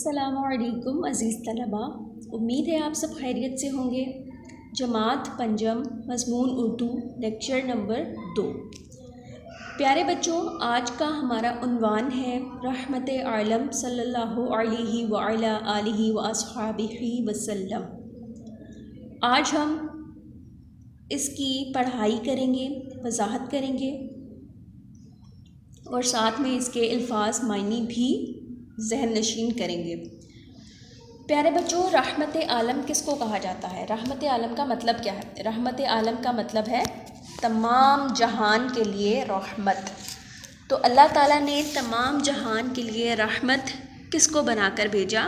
السلام علیکم عزیز طلباء، امید ہے آپ سب خیریت سے ہوں گے۔ جماعت پنجم مضمون اردو لیکچر نمبر 2۔ پیارے بچوں، آج کا ہمارا عنوان ہے رحمت عالم صلی اللہ علیہ وعلی آلہ واصحابہ وسلم۔ آج ہم اس کی پڑھائی کریں گے، وضاحت کریں گے اور ساتھ میں اس کے الفاظ معنی بھی ذہن نشین کریں گے۔ پیارے بچوں، رحمت عالم کس کو کہا جاتا ہے؟ رحمت عالم کا مطلب کیا ہے؟ رحمت عالم کا مطلب ہے تمام جہان کے لیے رحمت۔ تو اللہ تعالیٰ نے تمام جہان کے لیے رحمت کس کو بنا کر بھیجا؟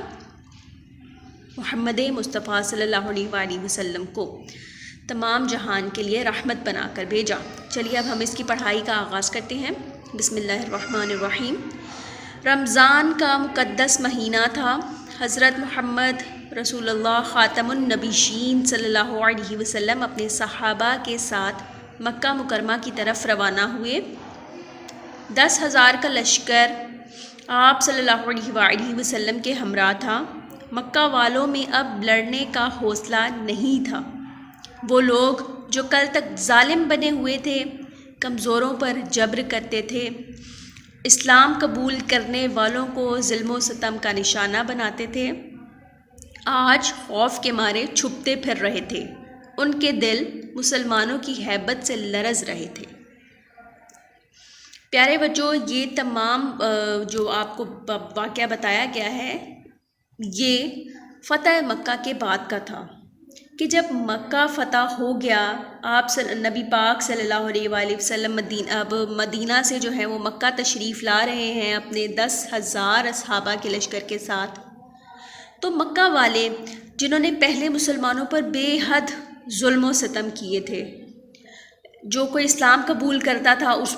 محمد مصطفیٰ صلی اللہ علیہ وآلہ وسلم کو تمام جہان کے لیے رحمت بنا کر بھیجا۔ چلیے اب ہم اس کی پڑھائی کا آغاز کرتے ہیں۔ بسم اللہ الرحمن الرحیم۔ رمضان کا مقدس مہینہ تھا۔ حضرت محمد رسول اللہ خاتم النبیین صلی اللہ علیہ وسلم اپنے صحابہ کے ساتھ مکہ مکرمہ کی طرف روانہ ہوئے۔ 10,000 کا لشکر آپ صلی اللہ علیہ وآلہ وسلم کے ہمراہ تھا۔ مکہ والوں میں اب لڑنے کا حوصلہ نہیں تھا۔ وہ لوگ جو کل تک ظالم بنے ہوئے تھے، کمزوروں پر جبر کرتے تھے، اسلام قبول کرنے والوں کو ظلم و ستم کا نشانہ بناتے تھے، آج خوف کے مارے چھپتے پھر رہے تھے۔ ان کے دل مسلمانوں کی ہیبت سے لرز رہے تھے۔ پیارے بچوں، یہ تمام جو آپ کو واقعہ بتایا گیا ہے، یہ فتح مکہ کے بعد کا تھا کہ جب مکہ فتح ہو گیا، آپ نبی پاک صلی اللہ علیہ وآلہ وسلم مدینہ سے جو ہے وہ مکہ تشریف لا رہے ہیں اپنے 10,000 اصحابہ کے لشکر کے ساتھ۔ تو مکہ والے جنہوں نے پہلے مسلمانوں پر بے حد ظلم و ستم کیے تھے، جو کوئی اسلام قبول کرتا تھا اس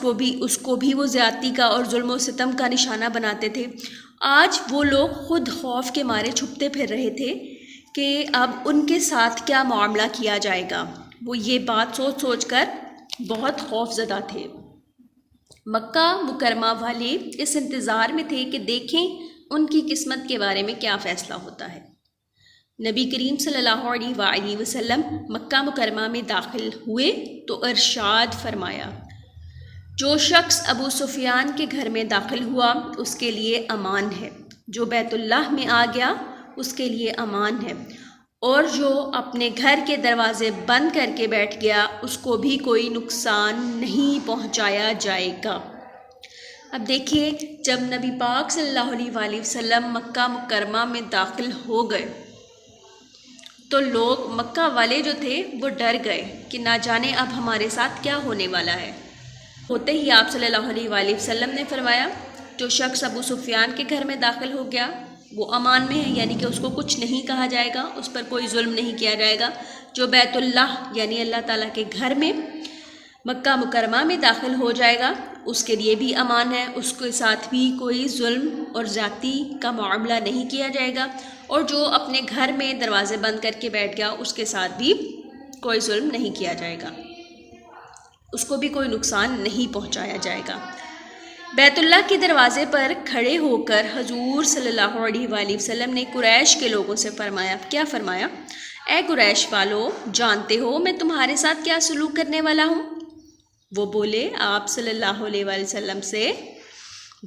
کو بھی وہ زیادتی کا اور ظلم و ستم کا نشانہ بناتے تھے، آج وہ لوگ خود خوف کے مارے چھپتے پھر رہے تھے کہ اب ان کے ساتھ کیا معاملہ کیا جائے گا۔ وہ یہ بات سوچ سوچ کر بہت خوف زدہ تھے۔ مکہ مکرمہ والے اس انتظار میں تھے کہ دیکھیں ان کی قسمت کے بارے میں کیا فیصلہ ہوتا ہے۔ نبی کریم صلی اللہ علیہ وآلہ وسلم مکہ مکرمہ میں داخل ہوئے تو ارشاد فرمایا، جو شخص ابو سفیان کے گھر میں داخل ہوا اس کے لیے امان ہے، جو بیت اللہ میں آ گیا اس کے لیے امان ہے، اور جو اپنے گھر کے دروازے بند کر کے بیٹھ گیا اس کو بھی کوئی نقصان نہیں پہنچایا جائے گا۔ اب دیکھیے، جب نبی پاک صلی اللہ علیہ وآلہ وسلم مکہ مکرمہ میں داخل ہو گئے تو لوگ مکہ والے جو تھے وہ ڈر گئے کہ نہ جانے اب ہمارے ساتھ کیا ہونے والا ہے۔ ہوتے ہی آپ صلی اللہ علیہ وآلہ وسلم نے فرمایا، جو شخص ابو سفیان کے گھر میں داخل ہو گیا وہ امان میں ہے، یعنی کہ اس کو کچھ نہیں کہا جائے گا، اس پر کوئی ظلم نہیں کیا جائے گا۔ جو بیت اللہ یعنی اللہ تعالیٰ کے گھر میں مکہ مکرمہ میں داخل ہو جائے گا اس کے لیے بھی امان ہے، اس کے ساتھ بھی کوئی ظلم اور زیادتی کا معاملہ نہیں کیا جائے گا، اور جو اپنے گھر میں دروازے بند کر کے بیٹھ گیا اس کے ساتھ بھی کوئی ظلم نہیں کیا جائے گا، اس کو بھی کوئی نقصان نہیں پہنچایا جائے گا۔ بیت اللہ کے دروازے پر کھڑے ہو کر حضور صلی اللہ علیہ وآلہ وسلم نے قریش کے لوگوں سے فرمایا، کیا فرمایا؟ اے قریش والو، جانتے ہو میں تمہارے ساتھ کیا سلوک کرنے والا ہوں؟ وہ بولے، آپ صلی اللہ علیہ وآلہ وسلم سے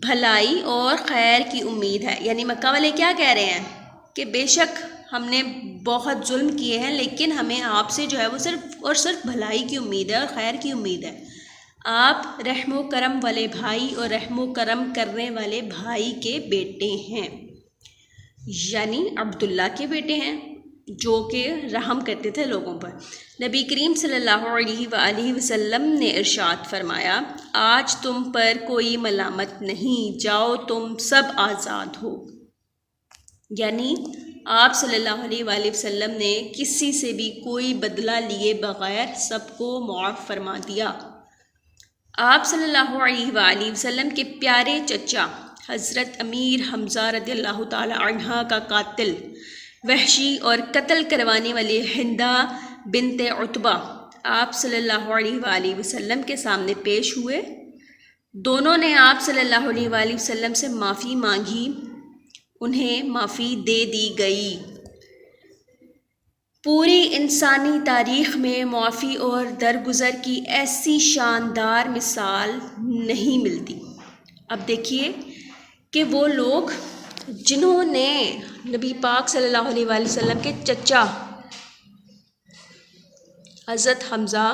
بھلائی اور خیر کی امید ہے۔ یعنی مکہ والے کیا کہہ رہے ہیں کہ بے شک ہم نے بہت ظلم کیے ہیں لیکن ہمیں آپ سے جو ہے وہ صرف اور صرف بھلائی کی امید ہے اور خیر کی امید ہے۔ آپ رحم و کرم والے بھائی اور رحم و کرم کرنے والے بھائی کے بیٹے ہیں، یعنی عبداللہ کے بیٹے ہیں جو کہ رحم کرتے تھے لوگوں پر۔ نبی کریم صلی اللہ علیہ وآلہ وسلم نے ارشاد فرمایا، آج تم پر کوئی ملامت نہیں، جاؤ تم سب آزاد ہو۔ یعنی آپ صلی اللہ علیہ وآلہ وسلم نے کسی سے بھی کوئی بدلہ لیے بغیر سب کو معاف فرما دیا۔ آپ صلی اللہ علیہ وآلہ وسلم کے پیارے چچا حضرت امیر حمزہ رضی اللہ تعالی عنہ کا قاتل وحشی اور قتل کروانے والے ہندہ بنت عتبہ آپ صلی اللہ علیہ وآلہ وسلم کے سامنے پیش ہوئے۔ دونوں نے آپ صلی اللہ علیہ وآلہ وسلم سے معافی مانگی انہیں معافی دے دی گئی۔ پوری انسانی تاریخ میں معافی اور درگزر کی ایسی شاندار مثال نہیں ملتی۔ اب دیکھیے کہ وہ لوگ جنہوں نے نبی پاک صلی اللہ علیہ وآلہ وسلم کے چچا حضرت حمزہ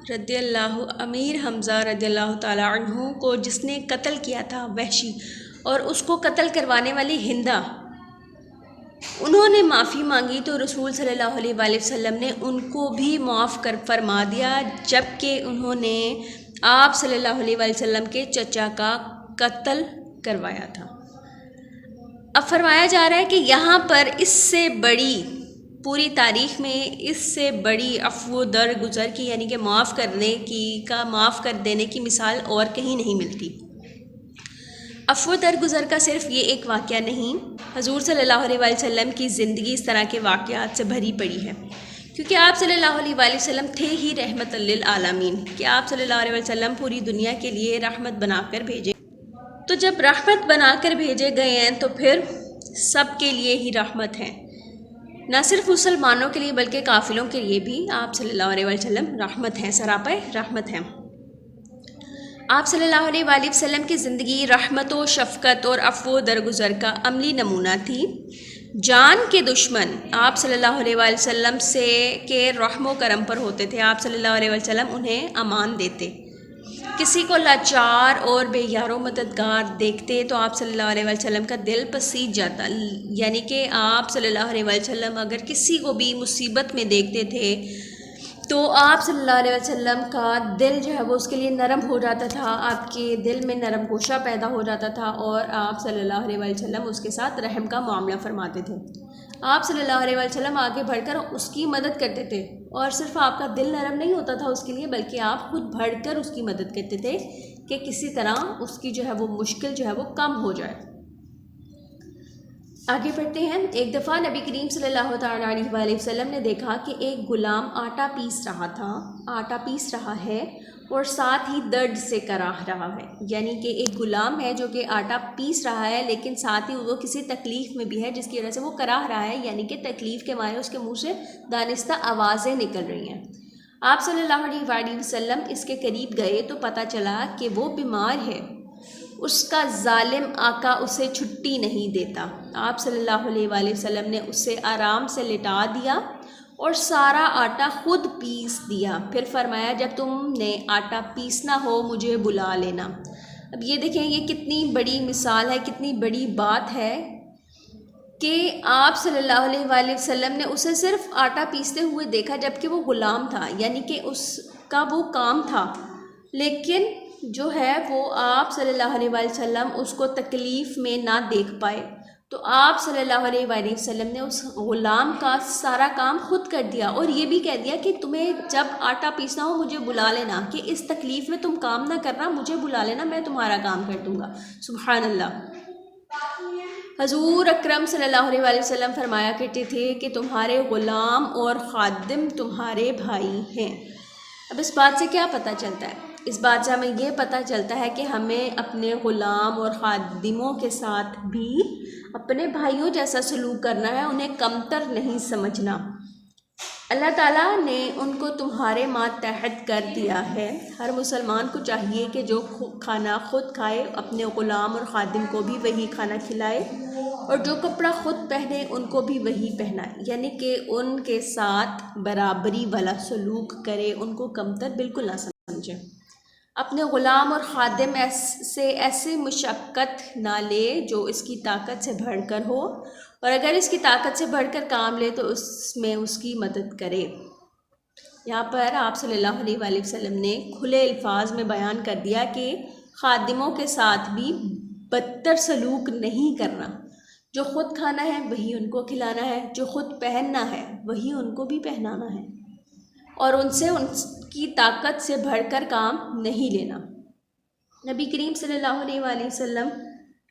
رضی اللہ امیر حمزہ رضی اللہ تعالیٰ عنہ کو جس نے قتل کیا تھا وحشی، اور اس کو قتل کروانے والی ہندہ، انہوں نے معافی مانگی تو رسول صلی اللہ علیہ وآلہ وسلم نے ان کو بھی معاف فرما دیا، جبکہ انہوں نے آپ صلی اللہ علیہ وآلہ وسلم کے چچا کا قتل کروایا تھا۔ اب فرمایا جا رہا ہے کہ یہاں پر اس سے بڑی، پوری تاریخ میں اس سے بڑی عفو درگزر کی، یعنی کہ معاف کر دینے کی مثال اور کہیں نہیں ملتی۔ عفو درگزر کا صرف یہ ایک واقعہ نہیں، حضور صلی اللہ علیہ وآلہ وسلم کی زندگی اس طرح کے واقعات سے بھری پڑی ہے، کیونکہ آپ صلی اللہ علیہ وآلہ وسلم تھے ہی رحمت للعالمین، کہ آپ صلی اللہ علیہ وسلم پوری دنیا کے لیے رحمت بنا کر بھیجے۔ تو جب رحمت بنا کر بھیجے گئے ہیں تو پھر سب کے لیے ہی رحمت ہیں، نہ صرف مسلمانوں کے لیے بلکہ کافروں کے لیے بھی آپ صلی اللہ علیہ وسلم رحمت ہیں، سراپے رحمت ہیں۔ آپ صلی اللہ علیہ وآلہ وسلم کی زندگی رحمت و شفقت اور عفو درگزر کا عملی نمونہ تھی۔ جان کے دشمن آپ صلی اللہ علیہ وآلہ وسلم سے کے رحم و کرم پر ہوتے تھے، آپ صلی اللہ علیہ وسلم انہیں امان دیتے۔ کسی کو لاچار اور بے یار و مددگار دیکھتے تو آپ صلی اللہ علیہ وسلم کا دل پسیج جاتا، یعنی کہ آپ صلی اللہ علیہ وسلم اگر کسی کو بھی مصیبت میں دیکھتے تھے تو آپ صلی اللہ علیہ وسلم کا دل جو ہے وہ اس کے لیے نرم ہو جاتا تھا، آپ کے دل میں نرم گوشہ پیدا ہو جاتا تھا، اور آپ صلی اللہ علیہ وسلم اس کے ساتھ رحم کا معاملہ فرماتے تھے۔ آپ صلی اللہ علیہ وسلم آگے بڑھ کر اس کی مدد کرتے تھے، اور صرف آپ کا دل نرم نہیں ہوتا تھا اس کے لیے، بلکہ آپ خود بڑھ کر اس کی مدد کرتے تھے کہ کسی طرح اس کی جو ہے وہ مشکل جو ہے وہ کم ہو جائے۔ آگے بڑھتے ہیں۔ ایک دفعہ نبی کریم صلی اللہ تعالیٰ علیہ وآلہ وسلم نے دیکھا کہ ایک غلام آٹا پیس رہا ہے اور ساتھ ہی درد سے کراہ رہا ہے، یعنی کہ ایک غلام ہے جو کہ آٹا پیس رہا ہے لیکن ساتھ ہی وہ کسی تکلیف میں بھی ہے جس کی وجہ سے وہ کراہ رہا ہے، یعنی کہ تکلیف کے مارے اس کے منہ سے دانستہ آوازیں نکل رہی ہیں۔ آپ صلی اللہ علیہ وآلہ وسلم اس کے قریب گئے تو پتہ چلا کہ وہ بیمار ہے، اس کا ظالم آقا اسے چھٹی نہیں دیتا۔ آپ صلی اللہ علیہ وآلہ وسلم نے اسے آرام سے لٹا دیا اور سارا آٹا خود پیس دیا، پھر فرمایا جب تم نے آٹا پیسنا ہو مجھے بلا لینا۔ اب یہ دیکھیں یہ کتنی بڑی مثال ہے، کتنی بڑی بات ہے کہ آپ صلی اللہ علیہ وآلہ وسلم نے اسے صرف آٹا پیستے ہوئے دیکھا جبکہ وہ غلام تھا، یعنی کہ اس کا وہ کام تھا، لیکن جو ہے وہ آپ صلی اللہ علیہ وآلہ وسلم اس کو تکلیف میں نہ دیکھ پائے، تو آپ صلی اللہ علیہ وآلہ وسلم نے اس غلام کا سارا کام خود کر دیا، اور یہ بھی کہہ دیا کہ تمہیں جب آٹا پیسنا ہو مجھے بلا لینا، کہ اس تکلیف میں تم کام نہ کرنا، مجھے بلا لینا، میں تمہارا کام کر دوں گا۔ سبحان اللہ۔ حضور اکرم صلی اللہ علیہ وآلہ وسلم فرمایا کرتے تھے کہ تمہارے غلام اور خادم تمہارے بھائی ہیں۔ اب اس بات سے کیا پتہ چلتا ہے؟ اس بات سے ہمیں یہ پتہ چلتا ہے کہ ہمیں اپنے غلام اور خادموں کے ساتھ بھی اپنے بھائیوں جیسا سلوک کرنا ہے، انہیں کمتر نہیں سمجھنا۔ اللہ تعالیٰ نے ان کو تمہارے ماتحت کر دیا ہے۔ ہر مسلمان کو چاہیے کہ جو کھانا خود کھائے اپنے غلام اور خادم کو بھی وہی کھانا کھلائے، اور جو کپڑا خود پہنے ان کو بھی وہی پہنائے، یعنی کہ ان کے ساتھ برابری والا سلوک کرے، ان کو کمتر بالکل نہ سمجھے۔ اپنے غلام اور خادم سے ایسی مشقت نہ لے جو اس کی طاقت سے بڑھ کر ہو، اور اگر اس کی طاقت سے بڑھ کر کام لے تو اس میں اس کی مدد کرے۔ یہاں پر آپ صلی اللہ علیہ وآلہ وسلم نے کھلے الفاظ میں بیان کر دیا کہ خادموں کے ساتھ بھی بدتر سلوک نہیں کرنا، جو خود کھانا ہے وہی ان کو کھلانا ہے، جو خود پہننا ہے وہی ان کو بھی پہنانا ہے، اور ان سے ان کی طاقت سے بڑھ کر کام نہیں لینا۔ نبی کریم صلی اللہ علیہ وآلہ وسلم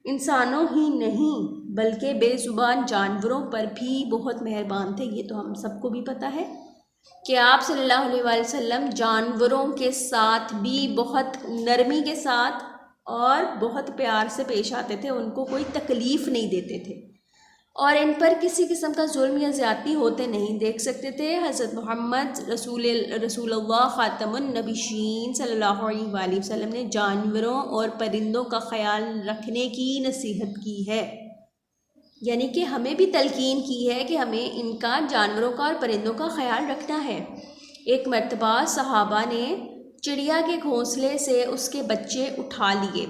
انسانوں ہی نہیں بلکہ بے زبان جانوروں پر بھی بہت مہربان تھے، یہ تو ہم سب کو بھی پتہ ہے کہ آپ صلی اللہ علیہ وآلہ وسلم جانوروں کے ساتھ بھی بہت نرمی کے ساتھ اور بہت پیار سے پیش آتے تھے، ان کو کوئی تکلیف نہیں دیتے تھے، اور ان پر کسی قسم کا ظلم یا زیادتی ہوتے نہیں دیکھ سکتے تھے۔ حضرت محمد رسول اللہ خاتم النبیین صلی اللہ علیہ وآلہ وسلم نے جانوروں اور پرندوں کا خیال رکھنے کی نصیحت کی ہے، یعنی کہ ہمیں بھی تلقین کی ہے کہ ہمیں ان کا، جانوروں کا اور پرندوں کا خیال رکھنا ہے۔ ایک مرتبہ صحابہ نے چڑیا کے گھونسلے سے اس کے بچے اٹھا لیے،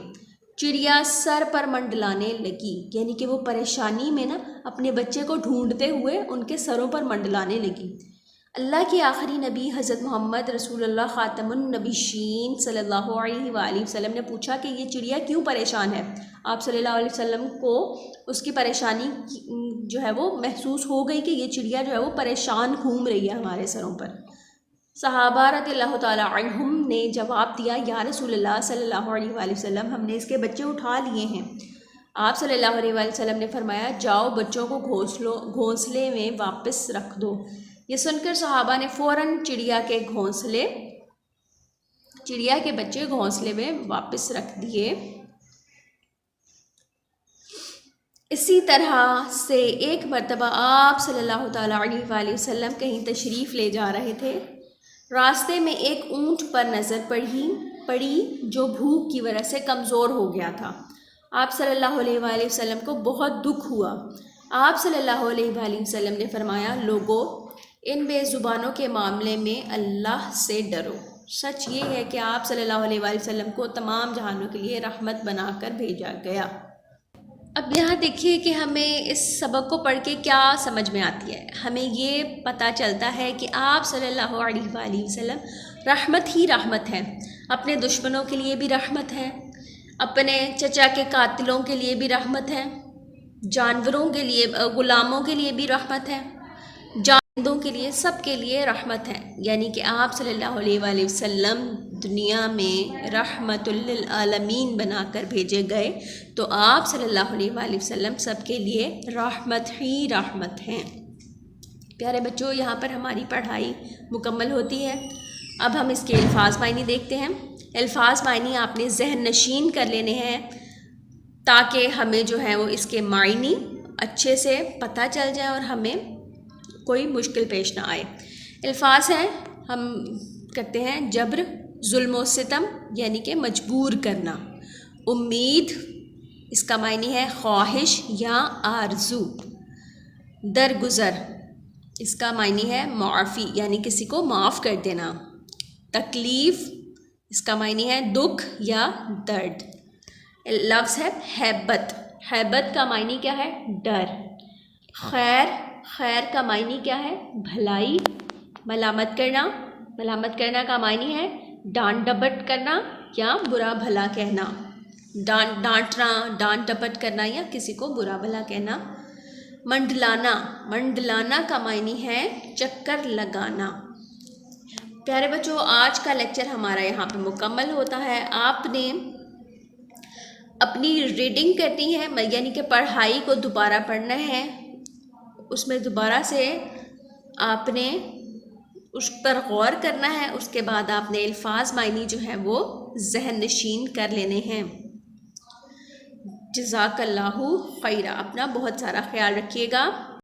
چڑیا سر پر منڈلانے لگی، یعنی کہ وہ پریشانی میں نا اپنے بچے کو ڈھونڈتے ہوئے ان کے سروں پر منڈلانے لگی۔ اللہ کے آخری نبی حضرت محمد رسول اللہ خاتم النبیین صلی اللہ علیہ وآلہ وسلم نے پوچھا کہ یہ چڑیا کیوں پریشان ہے؟ آپ صلی اللہ علیہ وسلم کو اس کی پریشانی جو ہے وہ محسوس ہو گئی کہ یہ چڑیا جو ہے وہ پریشان گھوم رہی ہے ہمارے سروں پر۔ صحابہ رضی اللہ تعالیٰ عنہم نے جواب دیا، یا رسول اللہ صلی اللہ علیہ وآلہ وسلم، ہم نے اس کے بچے اٹھا لیے ہیں۔ آپ صلی اللہ علیہ وآلہ وسلم نے فرمایا، جاؤ بچوں کو گھونسلے میں واپس رکھ دو۔ یہ سن کر صحابہ نے فوراً چڑیا کے بچے گھونسلے میں واپس رکھ دیے۔ اسی طرح سے ایک مرتبہ آپ صلی اللہ تعالیٰ علیہ وآلہ وسلم کہیں تشریف لے جا رہے تھے، راستے میں ایک اونٹ پر نظر پڑی جو بھوک کی وجہ سے کمزور ہو گیا تھا۔ آپ صلی اللہ علیہ وآلہ وسلم کو بہت دکھ ہوا۔ آپ صلی اللہ علیہ وآلہ وسلم نے فرمایا، لوگو ان بے زبانوں کے معاملے میں اللہ سے ڈرو۔ سچ یہ ہے کہ آپ صلی اللہ علیہ وآلہ وسلم کو تمام جہانوں کے لیے رحمت بنا کر بھیجا گیا۔ اب یہاں دیکھیے کہ ہمیں اس سبق کو پڑھ کے کیا سمجھ میں آتی ہے۔ ہمیں یہ پتہ چلتا ہے کہ آپ صلی اللہ علیہ وآلہ وسلم رحمت ہی رحمت ہے، اپنے دشمنوں کے لیے بھی رحمت ہے، اپنے چچا کے قاتلوں کے لیے بھی رحمت ہے، جانوروں کے لیے، غلاموں کے لیے بھی رحمت ہے، جاندوں کے لیے، سب کے لیے رحمت ہے۔ یعنی کہ آپ صلی اللہ علیہ وآلہ وسلم دنیا میں رحمت للعالمین بنا کر بھیجے گئے، تو آپ صلی اللہ علیہ وآلہ وسلم سب کے لیے رحمت ہی رحمت ہیں۔ پیارے بچوں، یہاں پر ہماری پڑھائی مکمل ہوتی ہے۔ اب ہم اس کے الفاظ معنی دیکھتے ہیں۔ الفاظ معنی آپ نے ذہن نشین کر لینے ہیں تاکہ ہمیں جو ہے وہ اس کے معنی اچھے سے پتہ چل جائے اور ہمیں کوئی مشکل پیش نہ آئے۔ الفاظ ہیں، ہم کرتے ہیں جبر، ظلم و ستم یعنی کہ مجبور کرنا۔ امید، اس کا معنی ہے خواہش یا آرزو۔ درگزر، اس کا معنی ہے معافی یعنی کسی کو معاف کر دینا۔ تکلیف، اس کا معنی ہے دکھ یا درد۔ لفظ ہے ہیبت، ہیبت کا معنی کیا ہے؟ ڈر۔ خیر، خیر کا معنی کیا ہے؟ بھلائی۔ ملامت کرنا، ملامت کرنا کا معنی ہے ڈانٹ ڈپٹ کرنا یا برا بھلا کہنا۔ ڈانٹنا، ڈانٹ ڈپٹ کرنا یا کسی کو برا بھلا کہنا۔ منڈلانا، منڈلانا کا معنی ہے چکر لگانا۔ پیارے بچوں، آج کا لیکچر ہمارا یہاں پہ مکمل ہوتا ہے۔ آپ نے اپنی ریڈنگ کرنی ہے، یعنی کہ پڑھائی کو دوبارہ پڑھنا ہے، اس میں دوبارہ سے آپ نے اس پر غور کرنا ہے، اس کے بعد آپ نے الفاظ معنی جو ہیں وہ ذہن نشین کر لینے ہیں۔ جزاک اللہ خیرہ، اپنا بہت سارا خیال رکھیے گا۔